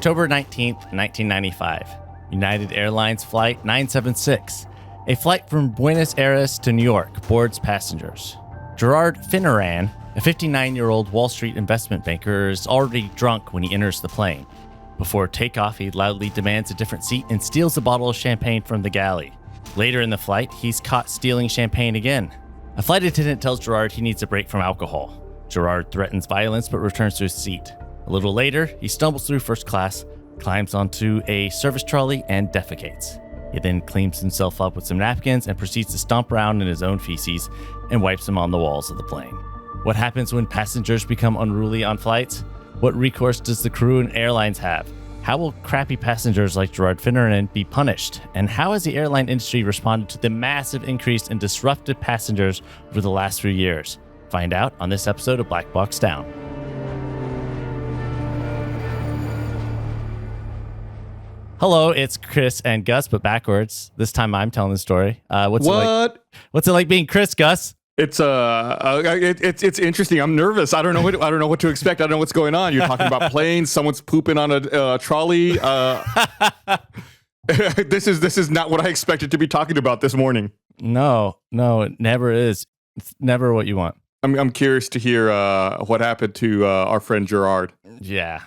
October 19th, 1995. United Airlines Flight 976. A flight from Buenos Aires to New York boards passengers. Gerard Finneran, a 59-year-old Wall Street investment banker, is already drunk when he enters the plane. Before takeoff, he loudly demands a different seat and steals a bottle of champagne from the galley. Later in the flight, he's caught stealing champagne again. A flight attendant tells Gerard he needs a break from alcohol. Gerard threatens violence but returns to his seat. A little later, he stumbles through first class, climbs onto a service trolley, and defecates. He then cleans himself up with some napkins and proceeds to stomp around in his own feces and wipes them on the walls of the plane. What happens when passengers become unruly on flights? What recourse does the crew and airlines have? How will crappy passengers like Gerard Finneran be punished? And how has the airline industry responded to the massive increase in disrupted passengers over the last few years? Find out on this episode of Black Box Down. Hello, it's Chris and Gus, but backwards. This time I'm telling the story. What's it like being Chris, Gus? It's interesting. I'm nervous. I don't know what to expect. I don't know what's going on. You're talking about planes. Someone's pooping on a trolley. This is not what I expected to be talking about this morning. No, it never is. It's never what you want. I'm curious to hear what happened to our friend Gerard. Yeah,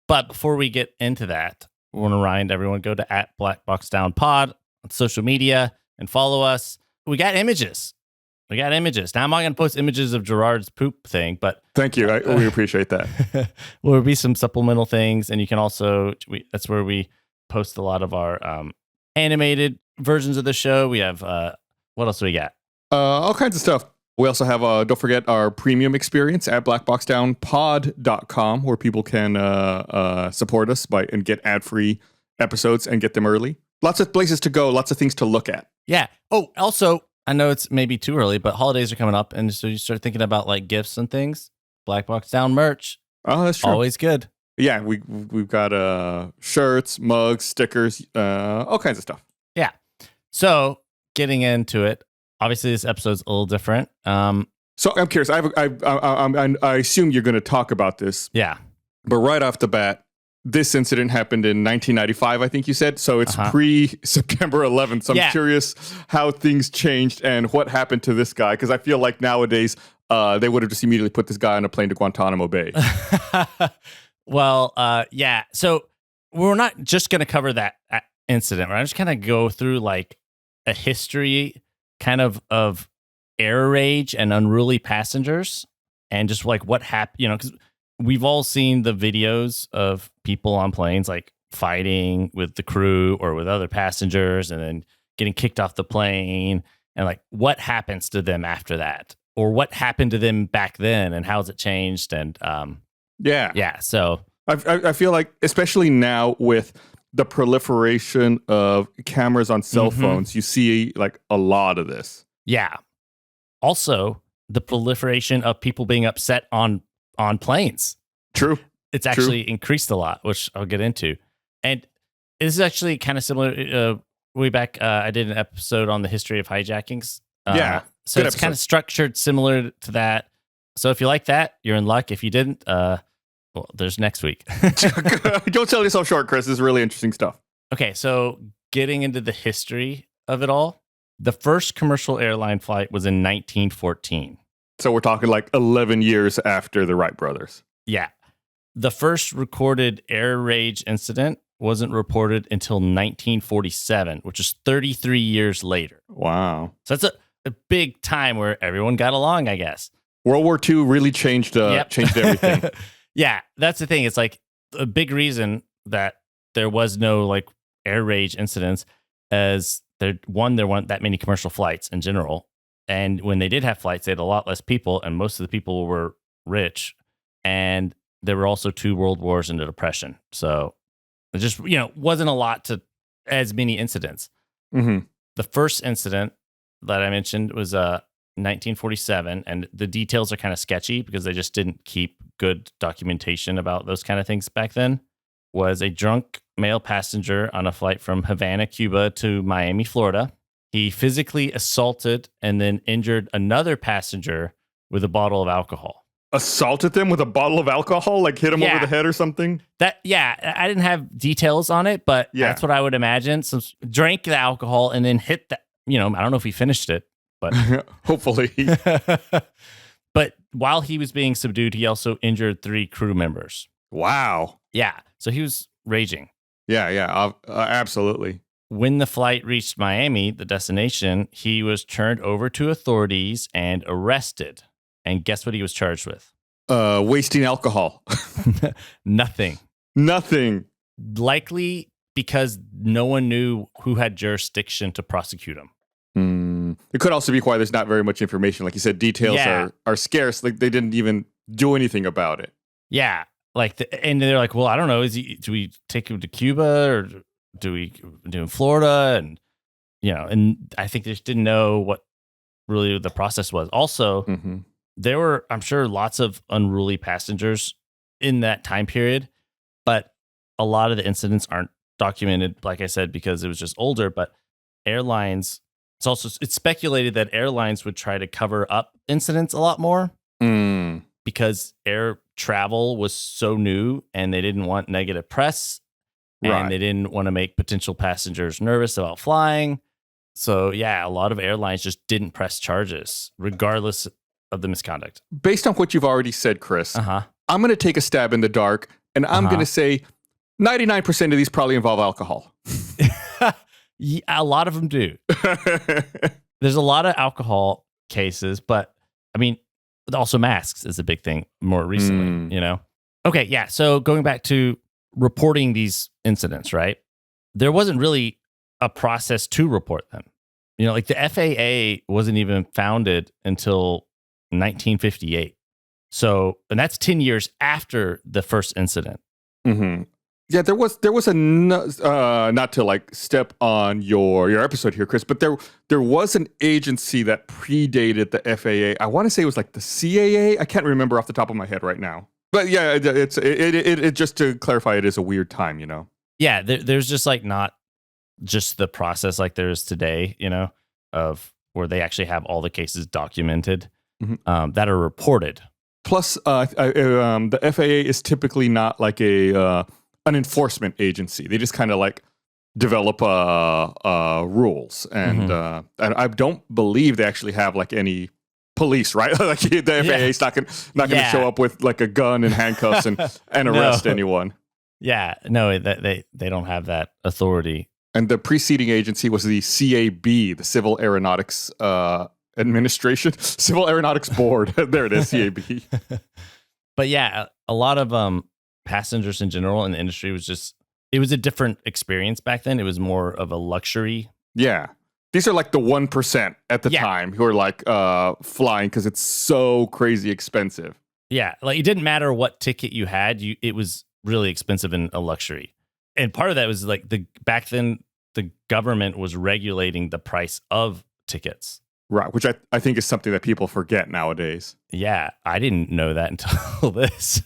but before we get into that, we want to remind everyone, go to @BlackBoxDownPod on social media and follow us. We got images. Now, I'm not going to post images of Gerard's poop thing, but... Thank you. We appreciate that. Will be some supplemental things, and you can also... that's where we post a lot of our animated versions of the show. We have... what else do we got? All kinds of stuff. We also have, don't forget, our premium experience at blackboxdownpod.com, where people can support us and get ad-free episodes and get them early. Lots of places to go, lots of things to look at. Yeah. Oh, also... I know it's maybe too early, but holidays are coming up, and so you start thinking about like gifts and things. Black Box Down merch. Oh, that's true. Always good. Yeah, we've got shirts, mugs, stickers, all kinds of stuff. Yeah. So getting into it, obviously this episode's a little different. So I'm curious. I assume you're going to talk about this. Yeah. But right off the bat, this incident happened in 1995, I think you said. So it's pre-September 11th. So I'm curious how things changed and what happened to this guy. Because I feel like nowadays they would have just immediately put this guy on a plane to Guantanamo Bay. Well, yeah. So we're not just going to cover that incident. We're just kind of go through like a history kind of air rage and unruly passengers and just like what happened, because we've all seen the videos of people on planes like fighting with the crew or with other passengers and then getting kicked off the plane, and like what happens to them after that, or what happened to them back then and how's it changed. And so I feel like, especially now with the proliferation of cameras on cell phones, you see like a lot of this. Yeah. Also, the proliferation of people being upset on planes. True. It's actually increased a lot, which I'll get into. And this is actually kind of similar. Way back, I did an episode on the history of hijackings. So it's kind of structured similar to that. So if you like that, you're in luck. If you didn't, well, there's next week. Don't sell yourself short, Chris. This is really interesting stuff. Okay, so getting into the history of it all, the first commercial airline flight was in 1914. So we're talking like 11 years after the Wright brothers. Yeah. The first recorded air rage incident wasn't reported until 1947, which is 33 years later. Wow. So that's a big time where everyone got along, I guess. World War II really changed everything. Yeah, that's the thing. It's like a big reason that there was no like air rage incidents as there weren't that many commercial flights in general. And when they did have flights, they had a lot less people, and most of the people were rich. And there were also 2 world wars and a depression. So it just, wasn't a lot to as many incidents. Mm-hmm. The first incident that I mentioned was 1947, and the details are kind of sketchy because they just didn't keep good documentation about those kind of things back then. Was a drunk male passenger on a flight from Havana, Cuba to Miami, Florida. He physically assaulted and then injured another passenger with a bottle of alcohol. assaulted them with a bottle of alcohol, like hit him over the head or something? I didn't have details on it, but that's what I would imagine. So drank the alcohol and then hit that. I don't know if he finished it, but hopefully. But while he was being subdued, he also injured 3 crew members. Wow. Yeah. So he was raging. Yeah, absolutely. When the flight reached Miami, the destination, he was turned over to authorities and arrested. And guess what he was charged with? Wasting alcohol. Nothing. Likely because no one knew who had jurisdiction to prosecute him. It could also be why there's not very much information. Like you said, details are scarce. Like they didn't even do anything about it. Yeah. And they're like, well, I don't know. Do we take him to Cuba or do we do in Florida? And, and I think they just didn't know what really the process was. Also, there were, I'm sure, lots of unruly passengers in that time period, but a lot of the incidents aren't documented, like I said, because it was just older. But airlines, it's speculated that airlines would try to cover up incidents a lot more because air travel was so new and they didn't want negative press and they didn't want to make potential passengers nervous about flying. So, a lot of airlines just didn't press charges regardless of the misconduct. Based on what you've already said, Chris, I'm going to take a stab in the dark and I'm going to say 99% of these probably involve alcohol. A lot of them do. There's a lot of alcohol cases, but I mean, also masks is a big thing more recently, Okay, yeah. So going back to reporting these incidents, right? There wasn't really a process to report them. Like the FAA wasn't even founded until 1958. So, and that's 10 years after the first incident. Yeah, there was a not to like step on your episode here, Chris, but there was an agency that predated the FAA. I want to say it was like the CAA. I can't remember off the top of my head right now. But yeah, it just to clarify, it is a weird time, Yeah, there's just like not just the process like there is today, of where they actually have all the cases documented that are reported. Plus, the FAA is typically not like an enforcement agency. They just kind of like develop rules, and I don't believe they actually have like any police, right? Like the FAA is not going to show up with like a gun and handcuffs and arrest anyone. Yeah, no, they don't have that authority. And the preceding agency was the CAB, the Civil Aeronautics Administration, Civil Aeronautics Board. There it is, CAB. But yeah, a lot of passengers in general in the industry it was a different experience back then. It was more of a luxury. Yeah. These are like the 1% at the time who are like flying because it's so crazy expensive. Yeah. Like it didn't matter what ticket you had. It was really expensive and a luxury. And part of that was like back then the government was regulating the price of tickets. Right, which I think is something that people forget nowadays. Yeah, I didn't know that until this.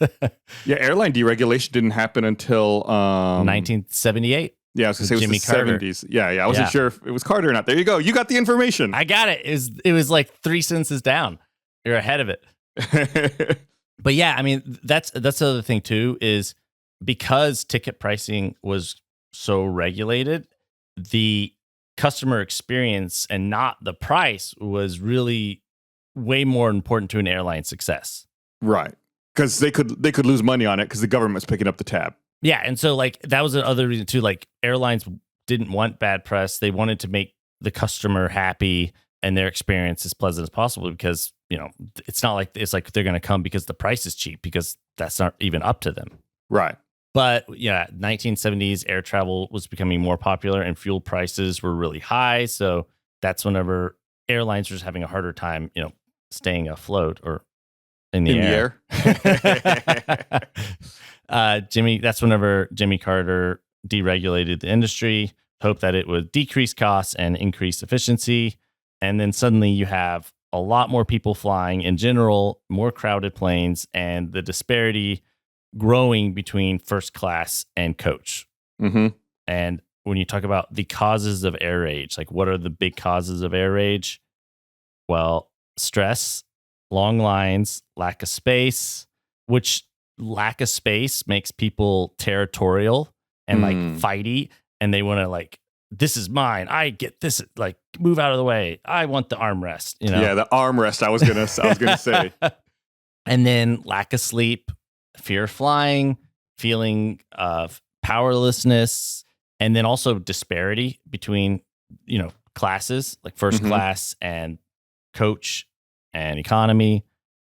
Yeah, airline deregulation didn't happen until 1978. Yeah, I was going to say it was the Carter. 70s. Yeah, I wasn't sure if it was Carter or not. There you go. You got the information. I got it. It was like 3 census down. You're ahead of it. But yeah, I mean, that's the other thing too, is because ticket pricing was so regulated, the customer experience and not the price was really way more important to an airline's success. Right. Because they could lose money on it because the government's picking up the tab. Yeah, and so like that was another reason too. Like airlines didn't want bad press; they wanted to make the customer happy and their experience as pleasant as possible. Because it's not like they're going to come because the price is cheap, because that's not even up to them. Right. But yeah, 1970s air travel was becoming more popular and fuel prices were really high. So that's whenever airlines were just having a harder time, staying afloat or in the air. That's whenever Jimmy Carter deregulated the industry, hoped that it would decrease costs and increase efficiency. And then suddenly you have a lot more people flying in general, more crowded planes, and the disparity growing between first class and coach. Mm-hmm. And when you talk about the causes of air rage, like what are the big causes of air rage? Well, stress, long lines, lack of space, which lack of space makes people territorial and like fighty, and they want to like, this is mine. I get this. Like, move out of the way. I want the armrest. You know? Yeah, the armrest. I was gonna say. And then lack of sleep, fear of flying, feeling of powerlessness, and then also disparity between, classes, like first class and coach and economy.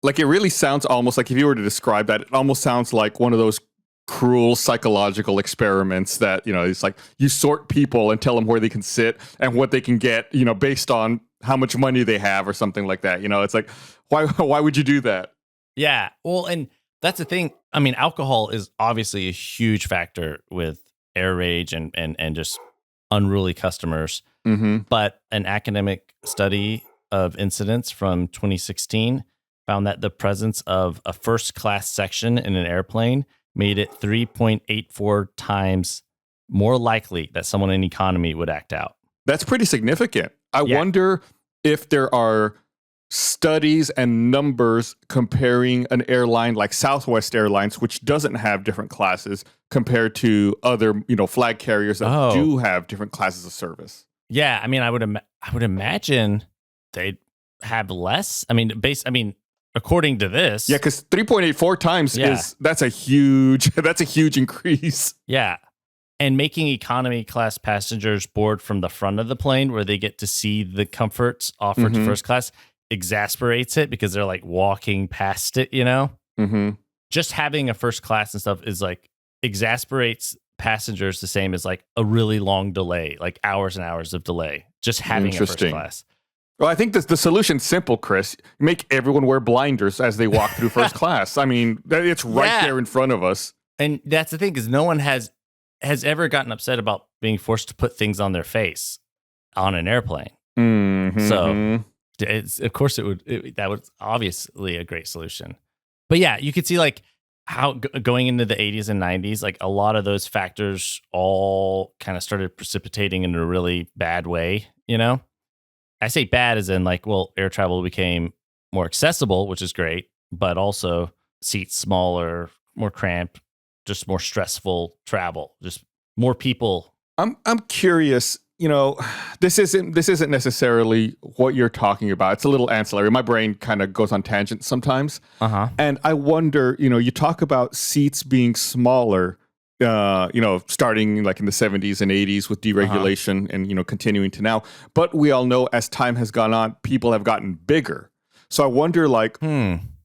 Like, it really sounds almost like, if you were to describe that, it almost sounds like one of those cruel psychological experiments that, it's like you sort people and tell them where they can sit and what they can get, based on how much money they have or something like that. It's like, why would you do that? Yeah. Well, and that's the thing. I mean, alcohol is obviously a huge factor with air rage and just unruly customers. But an academic study of incidents from 2016 found that the presence of a first class section in an airplane made it 3.84 times more likely that someone in economy would act out. That's pretty significant. I wonder if there are studies and numbers comparing an airline like Southwest Airlines, which doesn't have different classes, compared to other, flag carriers that do have different classes of service. Yeah, I mean, I would imagine they'd have less. I mean, according to this, yeah, because 3.84 times that's a huge increase. Yeah, and making economy class passengers board from the front of the plane, where they get to see the comforts offered to first class, exasperates it because they're like walking past it. Just having a first class and stuff is like exasperates passengers the same as like a really long delay, like hours and hours of delay. Just having a first class. Well, I think the solution's simple, Chris. Make everyone wear blinders as they walk through first class. I mean, it's right there in front of us. And that's the thing, is no one has ever gotten upset about being forced to put things on their face on an airplane. So that was obviously a great solution. But yeah, you could see like how going into the 80s and 90s, like a lot of those factors all kind of started precipitating in a really bad way, I say bad as in like, well, air travel became more accessible, which is great, but also seats smaller, more cramped, just more stressful travel, just more people. I'm curious, this isn't necessarily what you're talking about. It's a little ancillary. My brain kind of goes on tangents sometimes. And I wonder, you talk about seats being smaller, starting like in the 70s and 80s with deregulation and, continuing to now. But we all know as time has gone on, people have gotten bigger. So I wonder, like,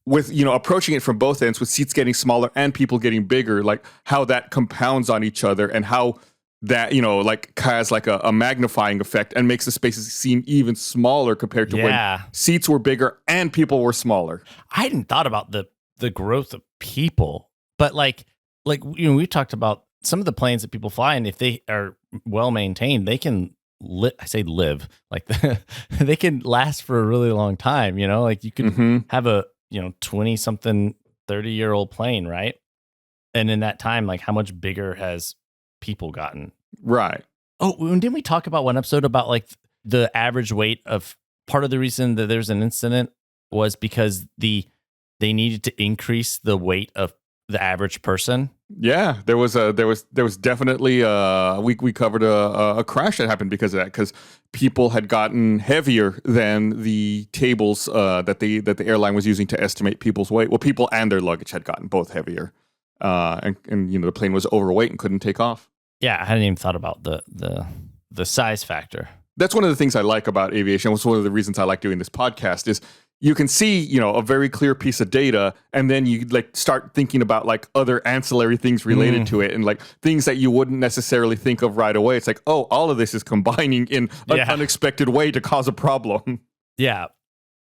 with, approaching it from both ends, with seats getting smaller and people getting bigger, like how that compounds on each other and how that, like has like a magnifying effect and makes the spaces seem even smaller compared to when seats were bigger and people were smaller. I hadn't thought about the growth of people, but like, we've talked about some of the planes that people fly, and if they are well maintained, they can live, like they can last for a really long time. Like you could have a 20-something, 30-year-old plane, right? And in that time, like how much bigger has people gotten? Right. Oh, didn't we talk about one episode about like the average weight of part of the reason that there's an incident was because they needed to increase the weight of the average person? Yeah, there was definitely we covered a crash that happened because of that, because people had gotten heavier than the tables that the airline was using to estimate people's weight. Well, people and their luggage had gotten both heavier, and the plane was overweight and couldn't take off. Yeah, I hadn't even thought about the size factor. That's one of the things I like about aviation. It's one of the reasons I like doing this podcast is you can see, a very clear piece of data, and then you like start thinking about like other ancillary things related to it, and like things that you wouldn't necessarily think of right away. It's like, oh, all of this is combining in an unexpected way to cause a problem. Yeah.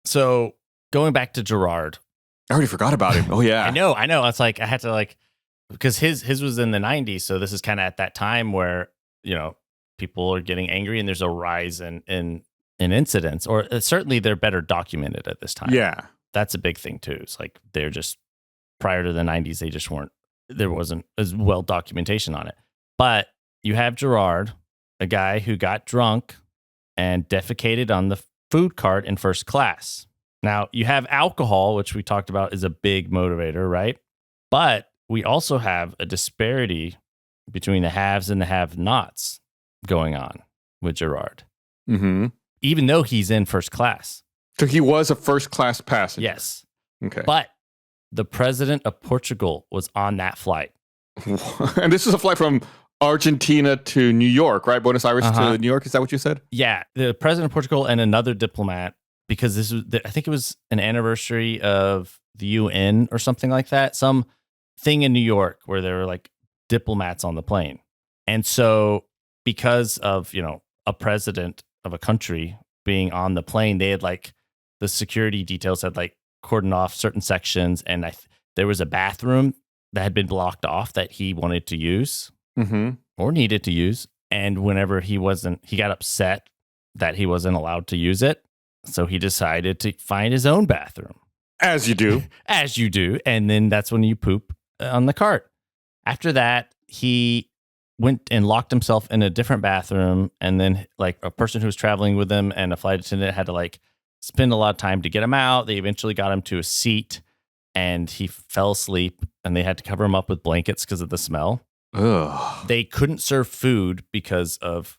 So going back to Gerard. I already forgot about him. Oh yeah. I know. It's like I had to like, because his was in the 90s. So this is kind of at that time where, people are getting angry and there's a rise in incidents, or certainly they're better documented at this time. Yeah. That's a big thing too. It's like they're just, prior to the 90s, there wasn't as well documentation on it. But you have Gerard, a guy who got drunk and defecated on the food cart in first class. Now, you have alcohol, which we talked about is a big motivator, right? But we also have a disparity between the haves and the have-nots going on with Gerard. Mm-hmm. Even though he's in first class. So he was a first-class passenger? Yes. Okay. But the president of Portugal was on that flight. And this was a flight from Argentina to New York, right? Buenos Aires to New York. Is that what you said? Yeah. The president of Portugal and another diplomat, because this was, I think it was an anniversary of the UN or something like that. Some thing in New York where there were like diplomats on the plane. And so because of, a president of a country being on the plane, they had like the security details had like cordoned off certain sections. And there was a bathroom that had been blocked off that he wanted to use or needed to use. And whenever he got upset that he wasn't allowed to use it. So he decided to find his own bathroom. As you do. As you do. And then that's when you poop on the cart. After that, he went and locked himself in a different bathroom. And then like a person who was traveling with him and a flight attendant had to like spend a lot of time to get him out. They eventually got him to a seat and he fell asleep and they had to cover him up with blankets because of the smell. Ugh. They couldn't serve food because of,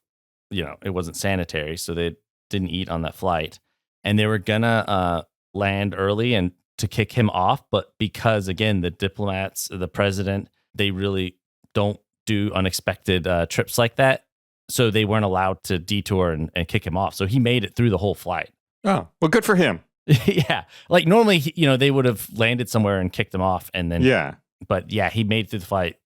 it wasn't sanitary. So they didn't eat on that flight. And they were gonna land early and to kick him off. But because, again, the diplomats, the president, they really don't do unexpected trips like that. So they weren't allowed to detour and kick him off. So he made it through the whole flight. Oh, well, good for him. Yeah. Like normally, they would have landed somewhere and kicked him off. And then, yeah. But yeah, he made it through the flight.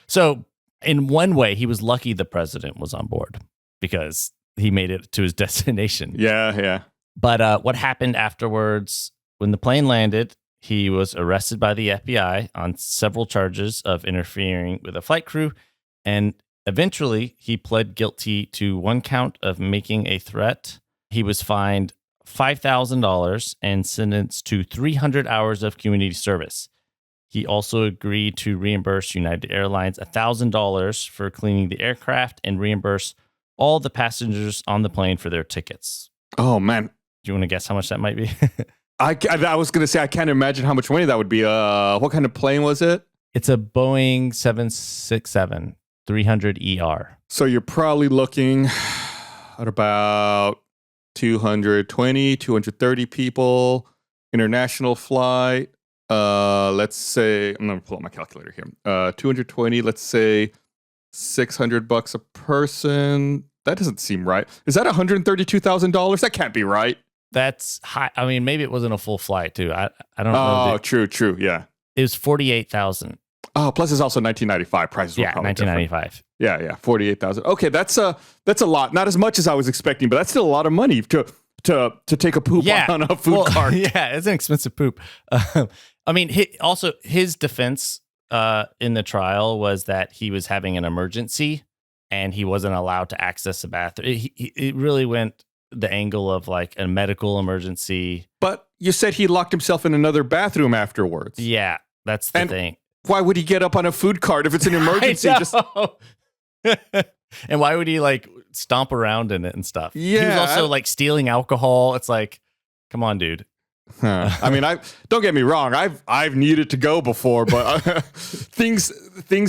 So in one way, he was lucky the president was on board because he made it to his destination. Yeah, yeah. But what happened afterwards, when the plane landed, he was arrested by the FBI on several charges of interfering with a flight crew. And eventually, he pled guilty to one count of making a threat. He was fined $5,000 and sentenced to 300 hours of community service. He also agreed to reimburse United Airlines $1,000 for cleaning the aircraft and reimburse all the passengers on the plane for their tickets. Oh, man. Do you want to guess how much that might be? I was going to say, I can't imagine how much money that would be. What kind of plane was it? It's a Boeing 767 300ER. So you're probably looking at about 220, 230 people, international flight. Let's say, I'm going to pull up my calculator here. 220, let's say $600 a person. That doesn't seem right. Is that $132,000? That can't be right. That's high. I mean, maybe it wasn't a full flight too. I don't know. Oh, true. Yeah. It was 48,000. Oh, plus it's also 1995 prices. Yeah, 1995. Different. Yeah, 48,000. Okay, that's a lot. Not as much as I was expecting, but that's still a lot of money to take a poop on a food cart. Yeah, it's an expensive poop. I mean, his defense in the trial was that he was having an emergency and he wasn't allowed to access a bathroom. It really went the angle of like a medical emergency. But you said he locked himself in another bathroom afterwards. Yeah, that's the thing. Why would he get up on a food cart if it's an emergency? And why would he like stomp around in it and stuff? Yeah. He was also like stealing alcohol. It's like, come on, dude. Huh. I mean, don't get me wrong. I've needed to go before, but things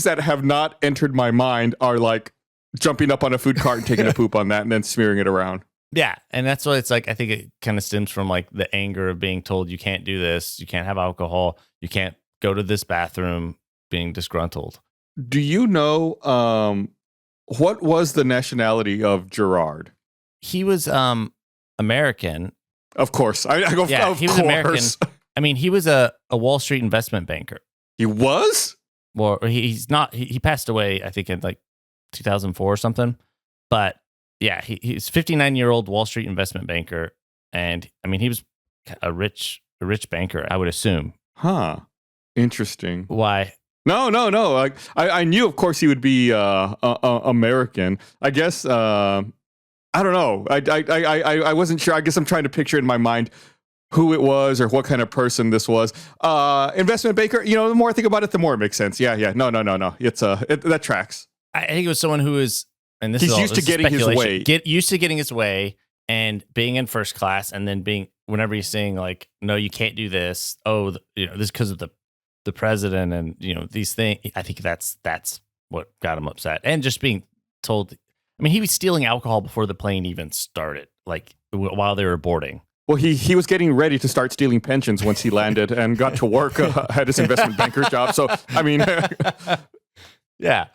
that have not entered my mind are like jumping up on a food cart and taking a poop on that and then smearing it around. Yeah, and that's what it's like. I think it kind of stems from like the anger of being told you can't do this, you can't have alcohol, you can't go to this bathroom, being disgruntled. Do you know what was the nationality of Gerard? He was American. Of course. He was American. I mean, he was a Wall Street investment banker. He was? Well, he's not. He passed away, I think, in like 2004 or something. But yeah, he's a 59-year-old Wall Street investment banker. And I mean, he was a rich banker, I would assume. Huh. Interesting. Why? No. Like, I knew, of course, he would be American. I guess, I don't know. I wasn't sure. I guess I'm trying to picture in my mind who it was or what kind of person this was. Investment banker, the more I think about it, the more it makes sense. Yeah. No. It's that tracks. I think it was someone who is, and this he's is used to getting his way. Get used to getting his way and being in first class and then being whenever he's saying like, no, you can't do this. Oh, this because of the president and these things. I think that's what got him upset, and just being told. I mean, he was stealing alcohol before the plane even started, like while they were boarding. Well, he was getting ready to start stealing pensions once he landed and got to work at his investment banker job. So, I mean, yeah.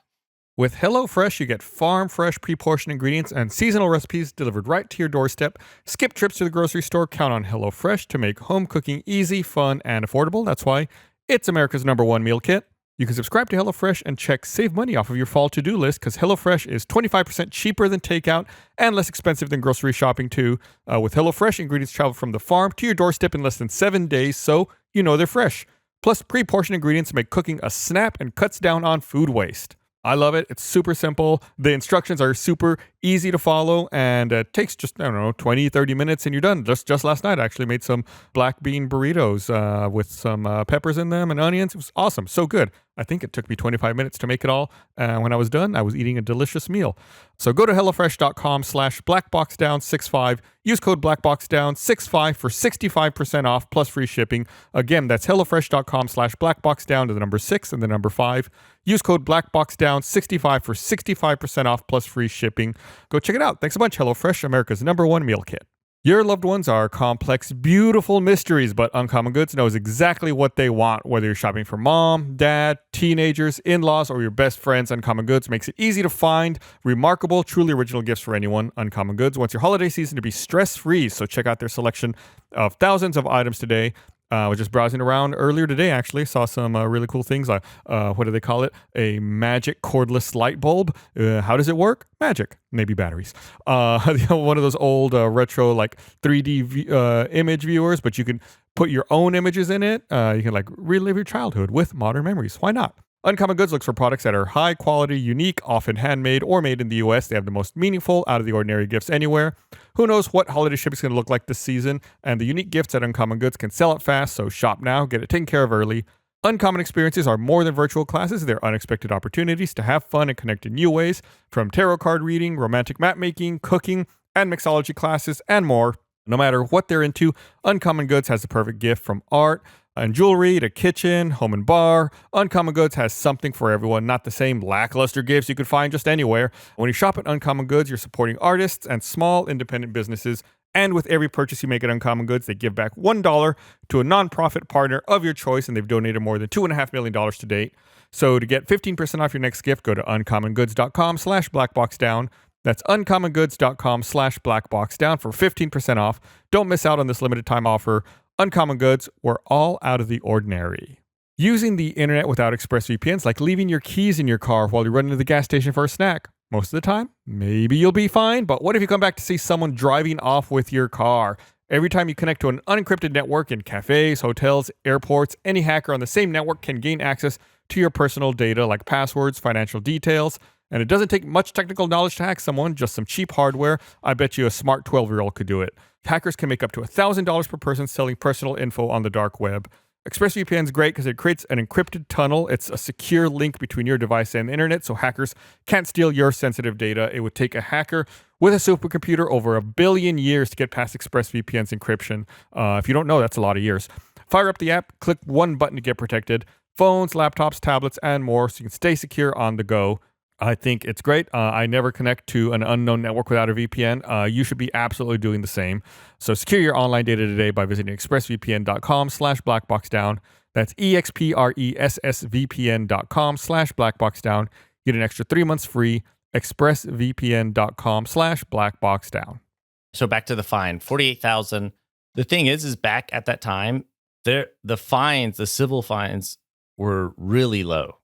With HelloFresh, you get farm-fresh, pre-portioned ingredients and seasonal recipes delivered right to your doorstep. Skip trips to the grocery store. Count on HelloFresh to make home cooking easy, fun, and affordable. That's why it's America's #1 meal kit. You can subscribe to HelloFresh and check Save Money off of your fall to-do list because HelloFresh is 25% cheaper than takeout and less expensive than grocery shopping too. With HelloFresh, ingredients travel from the farm to your doorstep in less than 7 days, so you know they're fresh. Plus, pre-portioned ingredients make cooking a snap and cuts down on food waste. I love it. It's super simple. The instructions are super easy to follow, and it takes just, 20, 30 minutes, and you're done. Just last night, I actually made some black bean burritos with some peppers in them and onions. It was awesome. So good. I think it took me 25 minutes to make it all. When I was done, I was eating a delicious meal. So go to HelloFresh.com/BlackBoxDown65. Use code BlackBoxDown65 for 65% off plus free shipping. Again, that's HelloFresh.com/BlackBoxDown to the number 6 and the number 5. Use code BlackBoxDown65 for 65% off plus free shipping. Go check it out. Thanks a bunch, HelloFresh, America's #1 meal kit. Your loved ones are complex, beautiful mysteries, but Uncommon Goods knows exactly what they want. Whether you're shopping for mom, dad, teenagers, in-laws, or your best friends, Uncommon Goods makes it easy to find remarkable, truly original gifts for anyone. Uncommon Goods wants your holiday season to be stress-free, so check out their selection of thousands of items today. I was just browsing around earlier today, actually. Saw some really cool things. What do they call it? A magic cordless light bulb. How does it work? Magic. Maybe batteries. One of those old retro like 3D image viewers, but you can put your own images in it. You can like relive your childhood with modern memories. Why not? Uncommon Goods looks for products that are high quality, unique, often handmade or made in the US. They have the most meaningful, out of the ordinary gifts anywhere. Who knows what holiday shipping is going to look like this season? And the unique gifts at Uncommon Goods can sell it fast, so shop now, get it taken care of early. Uncommon experiences are more than virtual classes. They're unexpected opportunities to have fun and connect in new ways, from tarot card reading, romantic map making, cooking, and mixology classes, and more. No matter what they're into, Uncommon Goods has the perfect gift, from art and jewelry to kitchen, home and bar. Uncommon Goods has something for everyone, not the same lackluster gifts you could find just anywhere. When you shop at Uncommon Goods, you're supporting artists and small independent businesses. And with every purchase you make at Uncommon Goods, they give back $1 to a nonprofit partner of your choice, and they've donated more than $2.5 million to date. So to get 15% off your next gift, go to uncommongoods.com/blackboxdown. That's uncommongoods.com/blackboxdown for 15% off. Don't miss out on this limited time offer. Uncommon Goods, we're all out of the ordinary. Using the internet without ExpressVPN is like leaving your keys in your car while you run into the gas station for a snack. Most of the time, maybe you'll be fine, but what if you come back to see someone driving off with your car? Every time you connect to an unencrypted network in cafes, hotels, airports, any hacker on the same network can gain access to your personal data like passwords, financial details, and it doesn't take much technical knowledge to hack someone, just some cheap hardware. I bet you a smart 12-year-old could do it. Hackers can make up to $1,000 per person selling personal info on the dark web. ExpressVPN is great because it creates an encrypted tunnel. It's a secure link between your device and the internet, so hackers can't steal your sensitive data. It would take a hacker with a supercomputer over 1 billion years to get past ExpressVPN's encryption. If you don't know, that's a lot of years. Fire up the app, click one button to get protected. Phones, laptops, tablets, and more, so you can stay secure on the go. I think it's great. I never connect to an unknown network without a VPN. You should be absolutely doing the same. So secure your online data today by visiting expressvpn.com/blackboxdown. That's expressvpn.com/blackboxdown. Get an extra 3 months free. expressvpn.com/blackboxdown. So back to the fine, $48,000. The thing is back at that time, the fines, the civil fines, were really low.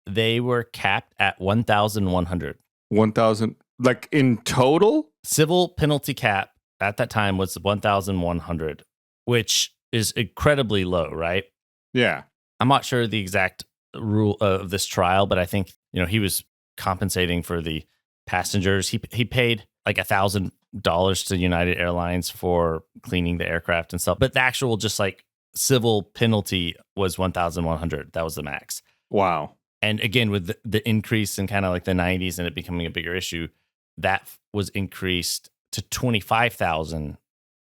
They were capped at $1,100. 1,000, like in total? Civil penalty cap at that time was $1,100, which is incredibly low, right? Yeah. I'm not sure the exact rule of this trial, but I think, he was compensating for the passengers. He paid like $1,000 to United Airlines for cleaning the aircraft and stuff. But the actual just like civil penalty was $1,100. That was the max. Wow. And again, with the increase in kind of like the 90s and it becoming a bigger issue, that was increased to $25,000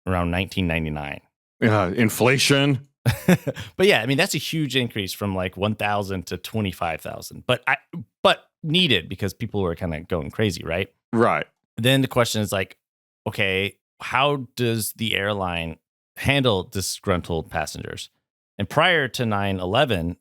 around 1999. Inflation. But yeah, I mean, that's a huge increase from like 1,000 to 25,000. But needed because people were kind of going crazy, right? Right. Then the question is like, okay, how does the airline handle disgruntled passengers? And prior to 9/11,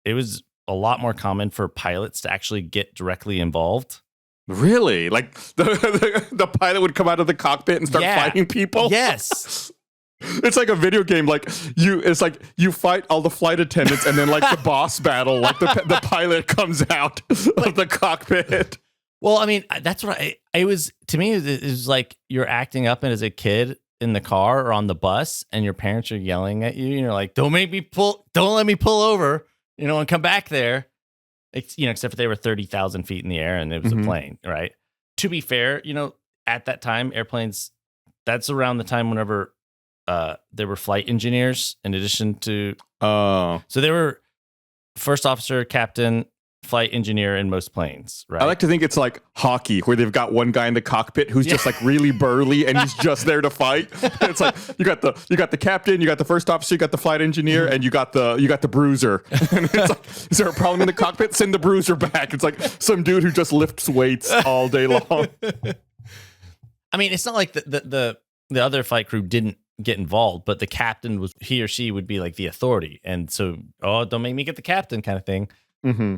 it was a lot more common for pilots to actually get directly involved. Really? Like the pilot would come out of the cockpit and start fighting people? Yes. It's like a video game. It's like you fight all the flight attendants, and then like the boss battle, like the pilot comes out of the cockpit. Well, I mean, that's what it was. To me, it was like you're acting up as a kid in the car or on the bus, and your parents are yelling at you, and you're like, don't let me pull over, and come back there. Except for they were 30,000 feet in the air and it was a plane, right? To be fair, at that time, airplanes, that's around the time whenever there were flight engineers in addition to... So they were first officer, captain, flight engineer in most planes, right? I like to think it's like hockey, where they've got one guy in the cockpit who's just like really burly and he's just there to fight. It's like you got the captain, you got the first officer, you got the flight engineer, and you got the bruiser. And it's like, is there a problem in the cockpit? Send the bruiser back. It's like some dude who just lifts weights all day long. I mean, it's not like the other flight crew didn't get involved, but the captain he or she would be like the authority, and so don't make me get the captain kind of thing. Mm-hmm.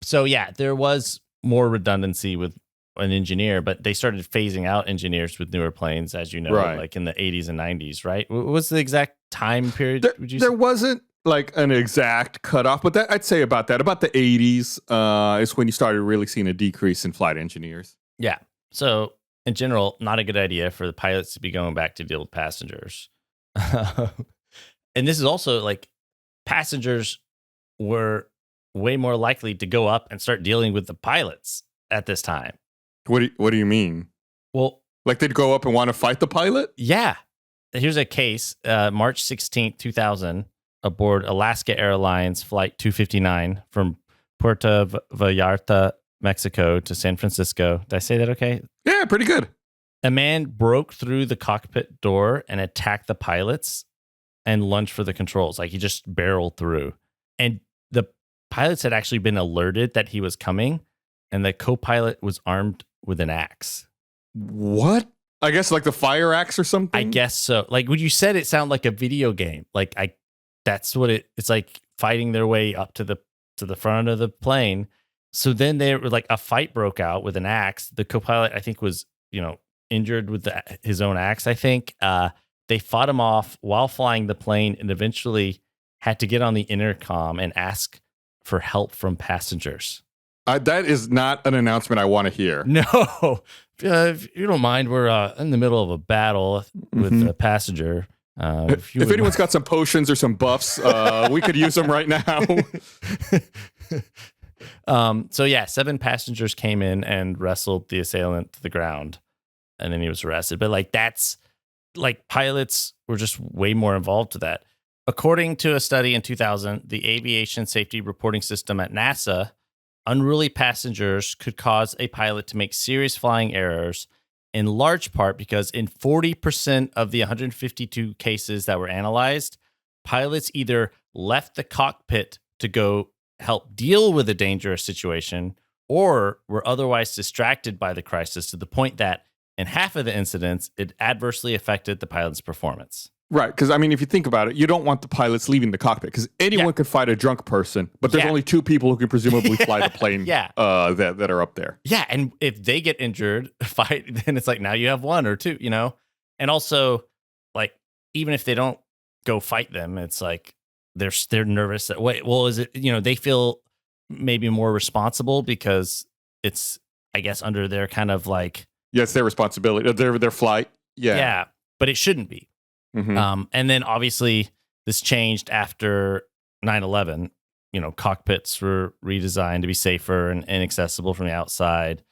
So yeah, there was more redundancy with an engineer, but they started phasing out engineers with newer planes, as you know, like in the 80s and 90s, right? What was the exact time period? There wasn't like an exact cutoff, but I'd say about the 80s is when you started really seeing a decrease in flight engineers. Yeah. So in general, not a good idea for the pilots to be going back to deal with passengers. And this is also like passengers were way more likely to go up and start dealing with the pilots at this time. What do you mean? Well, like they'd go up and want to fight the pilot? Yeah. Here's a case. March 16th, 2000, aboard Alaska Airlines Flight 259 from Puerto Vallarta, Mexico to San Francisco. Did I say that okay? Yeah, pretty good. A man broke through the cockpit door and attacked the pilots and lunged for the controls. Like he just barreled through. And the pilots had actually been alerted that he was coming, and the co-pilot was armed with an axe. What? I guess like the fire axe or something? I guess so. Like when you said it sounded like a video game. That's what it's like, fighting their way up to the front of the plane. So then they were like, a fight broke out with an axe. The co-pilot, I think, was, injured with his own axe, I think. They fought him off while flying the plane and eventually had to get on the intercom and ask for help from passengers. That is not an announcement I want to hear. No. If you don't mind, we're in the middle of a battle with a passenger. If anyone's got some potions or some buffs, we could use them right now. So yeah, 7 passengers came in and wrestled the assailant to the ground, and then he was arrested. But that's pilots were just way more involved to that. According to a study in 2000, the aviation safety reporting system at NASA, unruly passengers could cause a pilot to make serious flying errors, in large part because in 40% of the 152 cases that were analyzed, pilots either left the cockpit to go help deal with a dangerous situation or were otherwise distracted by the crisis to the point that in half of the incidents, it adversely affected the pilot's performance. Right, because if you think about it, you don't want the pilots leaving the cockpit because anyone could fight a drunk person, but there's only 2 people who can presumably fly the plane that are up there. Yeah, and if they get injured, then it's like now you have 1 or 2, And also, even if they don't go fight them, it's like they're nervous that is it they feel maybe more responsible because it's, I guess, under their kind of it's their responsibility, their flight. Yeah, but it shouldn't be. Mm-hmm. And then obviously this changed after 9/11. Cockpits were redesigned to be safer and inaccessible from the outside.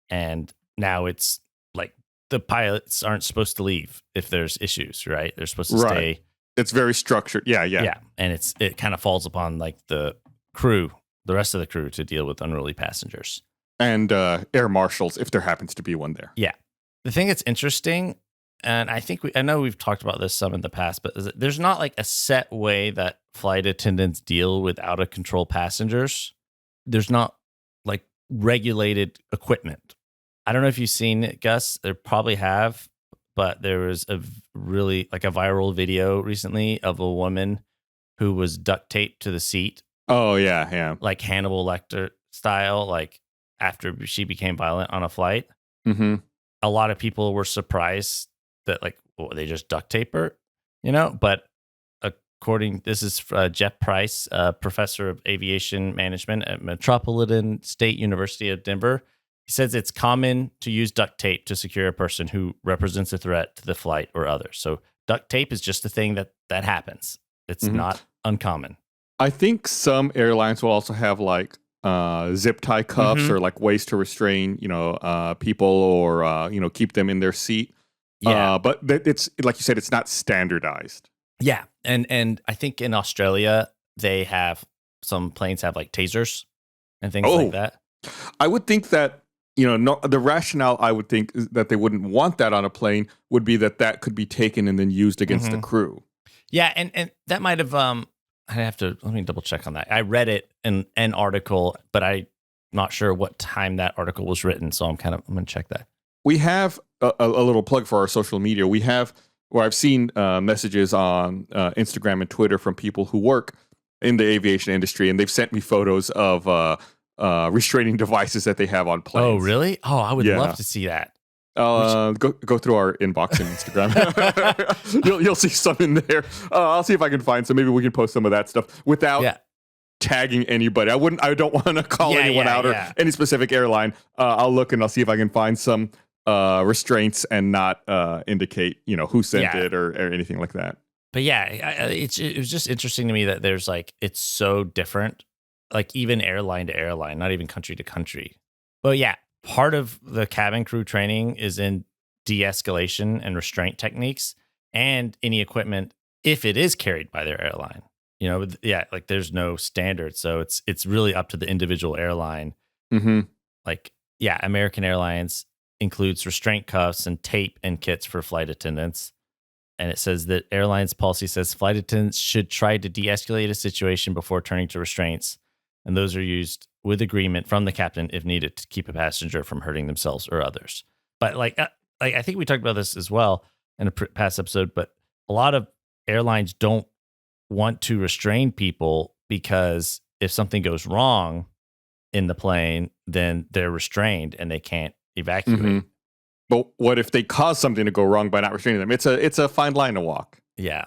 And now it's like the pilots aren't supposed to leave if there's issues, right? They're supposed to stay. It's very structured. Yeah. And it kind of falls upon the crew, the rest of the crew, to deal with unruly passengers. And air marshals, if there happens to be one there. Yeah. The thing that's interesting And I know we've talked about this some in the past, but there's not like a set way that flight attendants deal with out of control passengers. There's not like regulated equipment. I don't know if you've seen it, Gus. There probably have, but there was a really like a viral video recently of a woman who was duct taped to the seat. Oh yeah. Like Hannibal Lecter style, like after she became violent on a flight. Mm-hmm. A lot of people were surprised that like, well, they just duct tape her, you know? But this is Jeff Price, professor of aviation management at Metropolitan State University of Denver. He says it's common to use duct tape to secure a person who represents a threat to the flight or others. So duct tape is just a thing that happens. It's not uncommon. I think some airlines will also have like zip tie cuffs or like ways to restrain, people or, keep them in their seat. Yeah. But it's like you said, it's not standardized. Yeah. And I think in Australia, some planes have like tasers and things like that. I would think that, the rationale I would think is that they wouldn't want that on a plane would be that could be taken and then used against the crew. Yeah. And that might have, let me double check on that. I read it in an article, but I'm not sure what time that article was written. So I'm going to check that. We have a little plug for our social media. We have, where I've seen messages on Instagram and Twitter from people who work in the aviation industry, and they've sent me photos of restraining devices that they have on planes. Oh, really? Oh, I would love to see that. Go through our inbox on Instagram. You'll see some in there. I'll see if I can find some. Maybe we can post some of that stuff without tagging anybody. I don't want to call anyone out or any specific airline. I'll look and I'll see if I can find some restraints and not indicate who sent it or anything like that. But it was just interesting to me that there's like it's so different, like even airline to airline, not even country to country. But yeah. Part of the cabin crew training is in de-escalation and restraint techniques and any equipment if it is carried by their airline. Like there's no standard. So it's really up to the individual airline. Mm-hmm. Like, American Airlines includes restraint cuffs and tape and kits for flight attendants. And it says that airlines policy says flight attendants should try to de-escalate a situation before turning to restraints. And those are used with agreement from the captain if needed to keep a passenger from hurting themselves or others. But I think we talked about this as well in a past episode, but a lot of airlines don't want to restrain people because if something goes wrong in the plane, then they're restrained and they can't evacuate. Mm-hmm. But what if they cause something to go wrong by not restraining them? It's a fine line to walk. Yeah.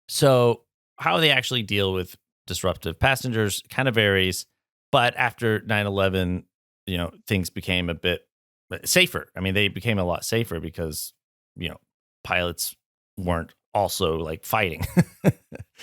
So how they actually deal with disruptive passengers kind of varies. But after 9/11, things became a bit safer. I mean, they became a lot safer because, pilots weren't also like fighting.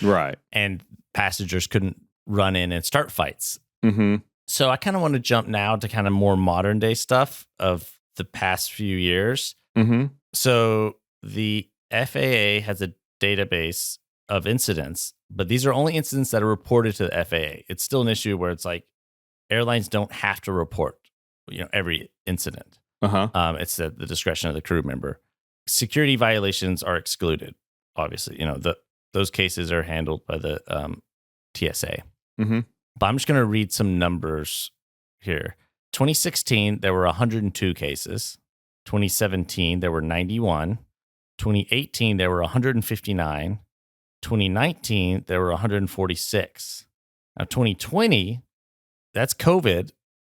Right. And passengers couldn't run in and start fights. Mm-hmm. So I kind of want to jump now to kind of more modern day stuff of the past few years. Mm-hmm. So the FAA has a database of incidents, but these are only incidents that are reported to the FAA. It's still an issue where it's like airlines don't have to report, every incident. It's at the discretion of the crew member. Security violations are excluded. Obviously, those cases are handled by the TSA. Mm-hmm. But I'm just going to read some numbers here. 2016, there were 102 cases. 2017, there were 91. 2018, there were 159. 2019, there were 146. Now, 2020, that's COVID,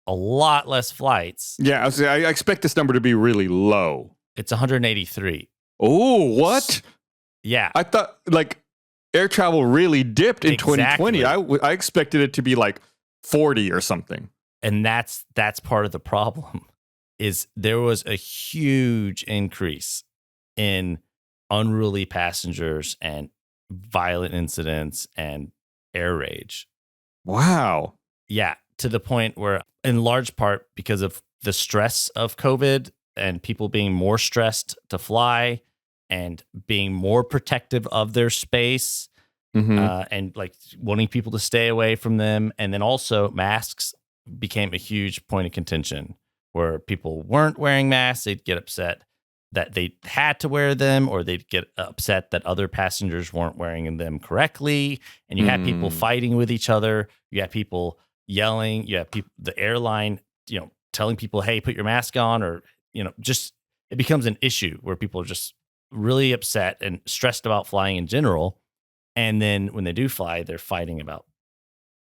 a lot less flights. Yeah, I expect this number to be really low. It's 183. Oh, what? Yeah. I thought, air travel really dipped in 2020. I expected it to be, 40 or something. And that's part of the problem, is there was a huge increase in unruly passengers and violent incidents and air rage. Wow. Yeah, to the point where, in large part because of the stress of COVID and people being more stressed to fly and being more protective of their space, and wanting people to stay away from them. And then also masks became a huge point of contention where people weren't wearing masks. They'd get upset. that they had to wear them, or they'd get upset that other passengers weren't wearing them correctly. And you had people fighting with each other. You had people yelling. You had people, the airline, telling people, hey, put your mask on, or, just it becomes an issue where people are just really upset and stressed about flying in general. And then when they do fly, they're fighting about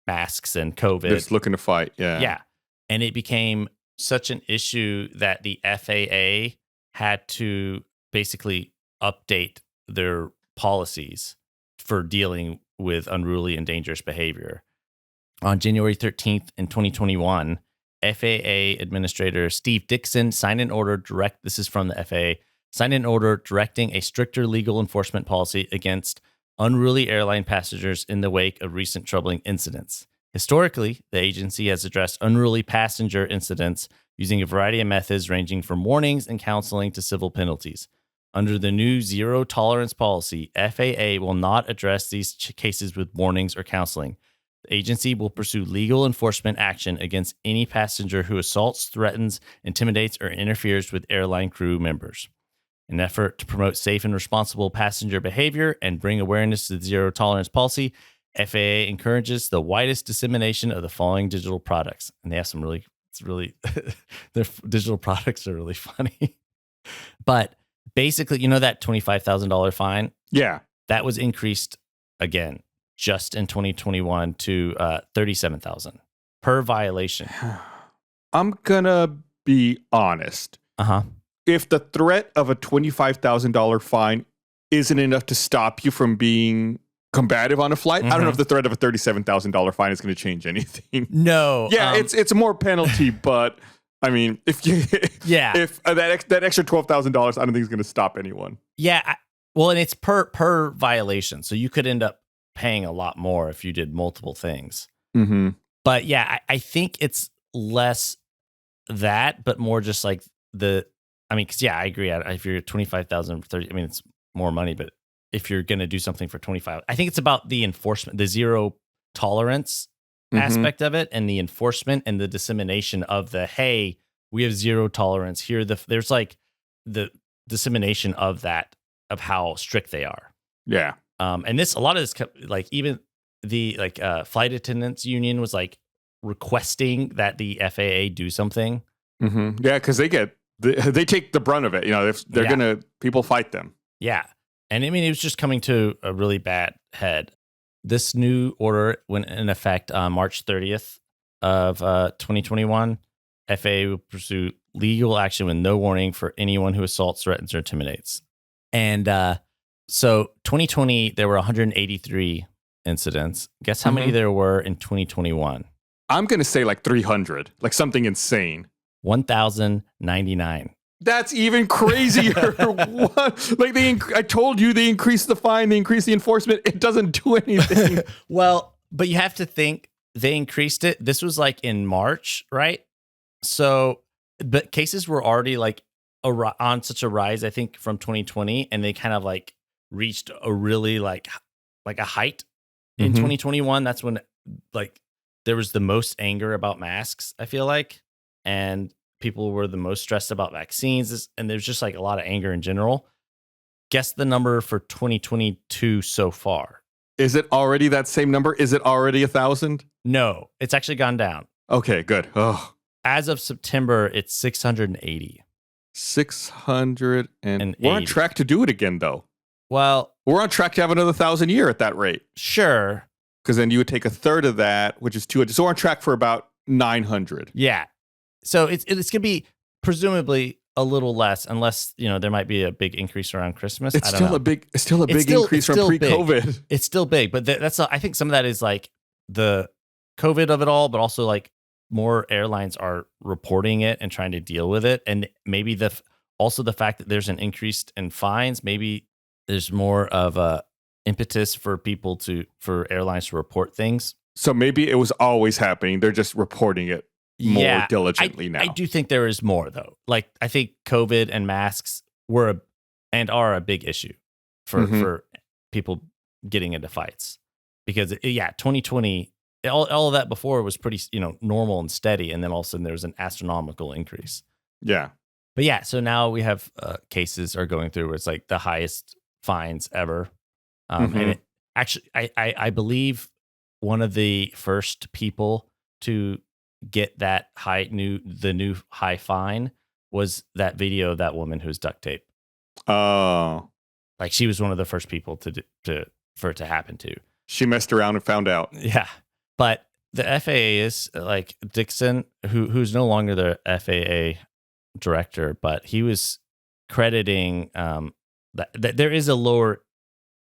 masks and COVID. They're just looking to fight. Yeah. Yeah. And it became such an issue that the FAA had to basically update their policies for dealing with unruly and dangerous behavior. On January 13th in 2021, FAA Administrator Steve Dixon signed an order this is from the FAA, signed an order directing a stricter legal enforcement policy against unruly airline passengers in the wake of recent troubling incidents. Historically, the agency has addressed unruly passenger incidents using a variety of methods ranging from warnings and counseling to civil penalties. Under the new zero tolerance policy, FAA will not address these cases with warnings or counseling. The agency will pursue legal enforcement action against any passenger who assaults, threatens, intimidates, or interferes with airline crew members. In an effort to promote safe and responsible passenger behavior and bring awareness to the zero tolerance policy, FAA encourages the widest dissemination of the following digital products. And they have some their digital products are really funny. But basically, that $25,000 fine? Yeah. That was increased again just in 2021 to $37,000 per violation. I'm going to be honest. Uh-huh. If the threat of a $25,000 fine isn't enough to stop you from being combative on a flight, I don't know if the threat of a $37,000 fine is going to change anything. No. Yeah, it's more penalty, but I mean, if that extra $12,000, I don't think is going to stop anyone. Yeah, and it's per violation, so you could end up paying a lot more if you did multiple things. Mm-hmm. But yeah, I think it's less that, but more just like because I agree. If you're 25,000 for 30, it's more money, but if you're going to do something for 25, I think it's about the enforcement, the zero tolerance aspect of it, and the enforcement and the dissemination of hey, we have zero tolerance here. There's like the dissemination of that, of how strict they are. Yeah. And a lot of this, like even the flight attendants union was like requesting that the FAA do something. Mm-hmm. Yeah, because they take the brunt of it. They're people fight them. Yeah. And it was just coming to a really bad head. This new order went in effect on March 30th of 2021. FAA will pursue legal action with no warning for anyone who assaults, threatens, or intimidates. And so 2020, there were 183 incidents. Guess how many there were in 2021? I'm going to say like 300, like something insane. 1,099. That's even crazier. What? I told you, they increased the fine, they increased the enforcement. It doesn't do anything. Well, but you have to think they increased it. This was like in March, right? So, but cases were already like on such a rise, I think, from 2020, and they kind of like reached a really like a height in 2021. That's when like there was the most anger about masks, I feel like, and people were the most stressed about vaccines, and there's just like a lot of anger in general. Guess the number for 2022 so far. Is it already that same number? Is it already 1,000? No, it's actually gone down. Okay, good. Oh. As of September, it's 680. 680. We're on track to do it again, though. Well, we're on track to have another 1,000 a year at that rate. Sure. Because then you would take a third of that, which is 200. So we're on track for about 900. Yeah. So it's going to be presumably a little less, unless there might be a big increase around Christmas. It's still a big increase from pre-COVID. Big. It's still big, but I think some of that is like the COVID of it all, but also like more airlines are reporting it and trying to deal with it, and maybe also the fact that there's an increase in fines. Maybe there's more of a impetus for airlines to report things. So maybe it was always happening. They're just reporting it more diligently now. I do think there is more, though. Like, I think COVID and masks are a big issue for people getting into fights, because 2020, all of that before was pretty normal and steady, and then all of a sudden there was an astronomical increase. Yeah. But yeah, so now we have cases are going through where it's like the highest fines ever. And I believe one of the first people to get that new high fine was that video of that woman who's duct tape. Oh, like she was one of the first people for it to happen to. She messed around and found out. Yeah, but the FAA is like Dixon, who's no longer the FAA director, but he was crediting that there is a lower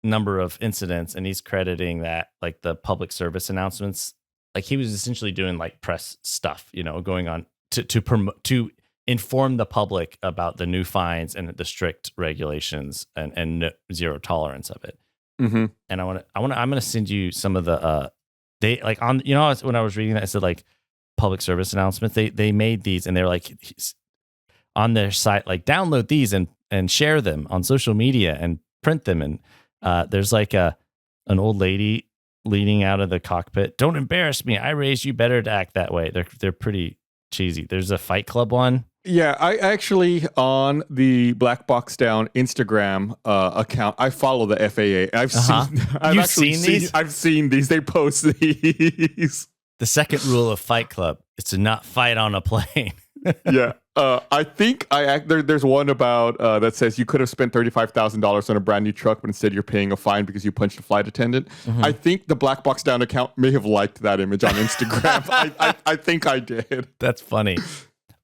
number of incidents, and he's crediting that like the public service announcements. Like he was essentially doing like press stuff, going on to promote, to inform the public about the new fines and the strict regulations and zero tolerance of it. Mm-hmm. And I'm gonna send you some of the they like on when I was reading that, I said like public service announcements. They made these and they're like on their site, like download these and share them on social media and print them. And there's like an old lady leaning out of the cockpit. Don't embarrass me. I raised you better to act that way. They're pretty cheesy. There's a Fight Club one. Yeah, I actually, on the Black Box Down Instagram account, I follow the FAA. I've seen these? I've seen these. They post these. The second rule of Fight Club is to not fight on a plane. Yeah. I think there's one about that says you could have spent $35,000 on a brand new truck, but instead you're paying a fine because you punched a flight attendant. Mm-hmm. I think the Black Box Down account may have liked that image on Instagram. I think I did. That's funny.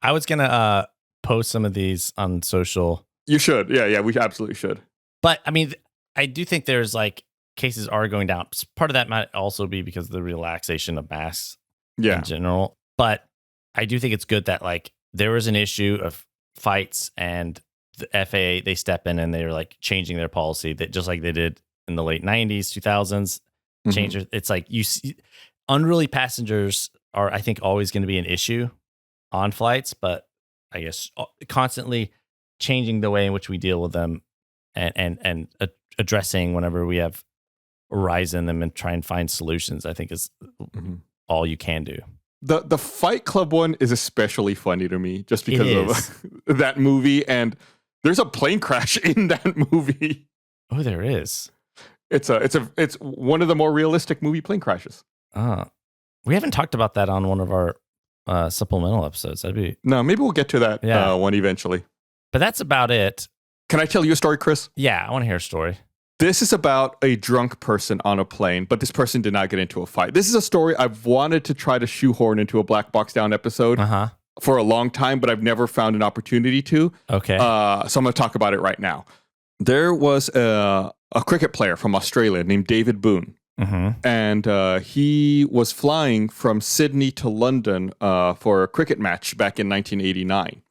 I was gonna post some of these on social. You should. Yeah, we absolutely should. But I mean, I do think there's like cases are going down. Part of that might also be because of the relaxation of masks in general. But I do think it's good that like there was an issue of fights and the FAA, they step in and they're like changing their policy that just like they did in the late 90s, 2000s. Mm-hmm. It's like you see unruly passengers are, I think, always going to be an issue on flights, but I guess constantly changing the way in which we deal with them and addressing whenever we have a rise in them and try and find solutions, I think is all you can do. The Fight Club one is especially funny to me just because of that movie, and there's a plane crash in that movie. Oh, there is. It's one of the more realistic movie plane crashes. We haven't talked about that on one of our supplemental episodes. No, maybe we'll get to that one eventually. But that's about it. Can I tell you a story, Chris? Yeah, I want to hear a story. This is about a drunk person on a plane, but this person did not get into a fight. This is a story I've wanted to try to shoehorn into a Black Box Down episode for a long time, but I've never found an opportunity to. Okay. So I'm going to talk about it right now. There was a cricket player from Australia named David Boone. Mm-hmm. And he was flying from Sydney to London for a cricket match back in 1989.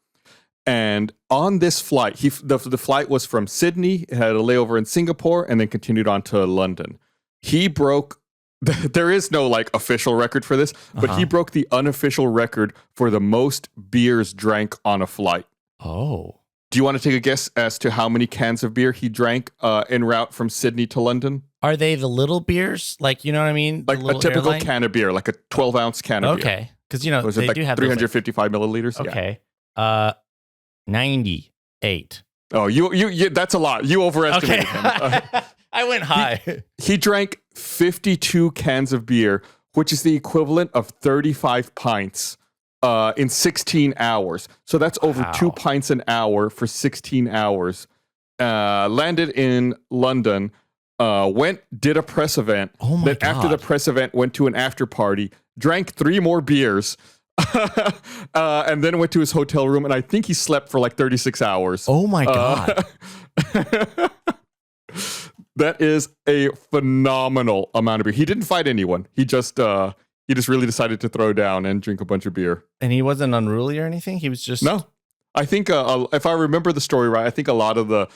And on this flight, the flight was from Sydney, it had a layover in Singapore, and then continued on to London. He broke, there is no like official record for this, but he broke the unofficial record for the most beers drank on a flight. Oh. Do you want to take a guess as to how many cans of beer he drank en route from Sydney to London? Are they the little beers? Like, you know what I mean? Like a typical can of beer, like a 12-ounce can of beer. Okay. Because, they like do have 355 milliliters. Okay. Yeah. 98. Oh, you that's a lot. You overestimated him. I went high. He drank 52 cans of beer, which is the equivalent of 35 pints in 16 hours. So that's over 2 pints an hour for 16 hours. Landed in London, did a press event. Oh my God. After the press event, went to an after party, drank 3 more beers, and then went to his hotel room, and I think he slept for like 36 hours. Oh my God. That is a phenomenal amount of beer. He didn't fight anyone. He just really decided to throw down and drink a bunch of beer. And he wasn't unruly or anything? He was just... No. I think, if I remember the story right, I think a lot of the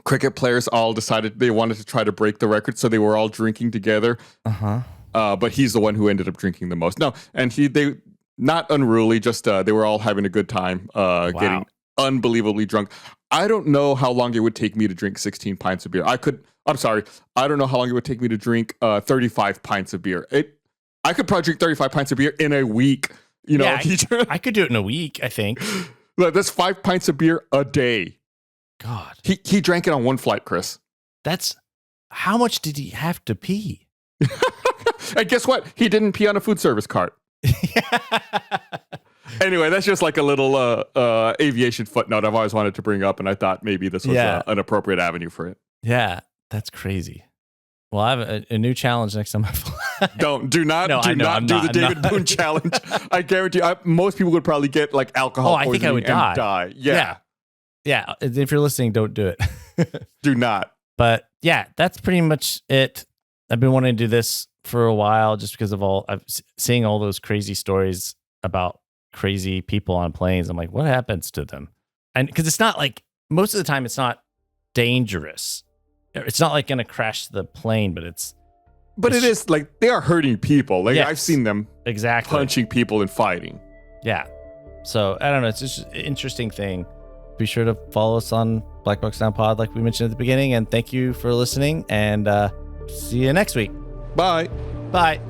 cricket players all decided they wanted to try to break the record, so they were all drinking together. But he's the one who ended up drinking the most. No, and they not unruly, just they were all having a good time, getting unbelievably drunk. I don't know how long it would take me to drink 16 pints of beer. I don't know how long it would take me to drink 35 pints of beer. I could probably drink 35 pints of beer in a week. I could do it in a week, I think. Look, that's 5 pints of beer a day. God. He drank it on one flight, Chris. That's how much did he have to pee? And guess what? He didn't pee on a food service cart. Anyway, that's just like a little aviation footnote I've always wanted to bring up, and I thought maybe this was an appropriate avenue for it. Yeah, that's crazy. Well, I have a new challenge next time I fly. Do not do the David Boone challenge. I guarantee most people would probably get like alcohol poisoning. I think I would die. Yeah. If you're listening, don't do it. Do not. But yeah, that's pretty much it. I've been wanting to do this for a while just because of seeing all those crazy stories about crazy people on planes. I'm like, what happens to them? And because it's not like, most of the time it's not dangerous. It's not like going to crash the plane, but it is like they are hurting people. Like I've seen them punching people and fighting. Yeah. So I don't know. It's just an interesting thing. Be sure to follow us on Black Box Down Pod, like we mentioned at the beginning. And thank you for listening. And see you next week. Bye. Bye.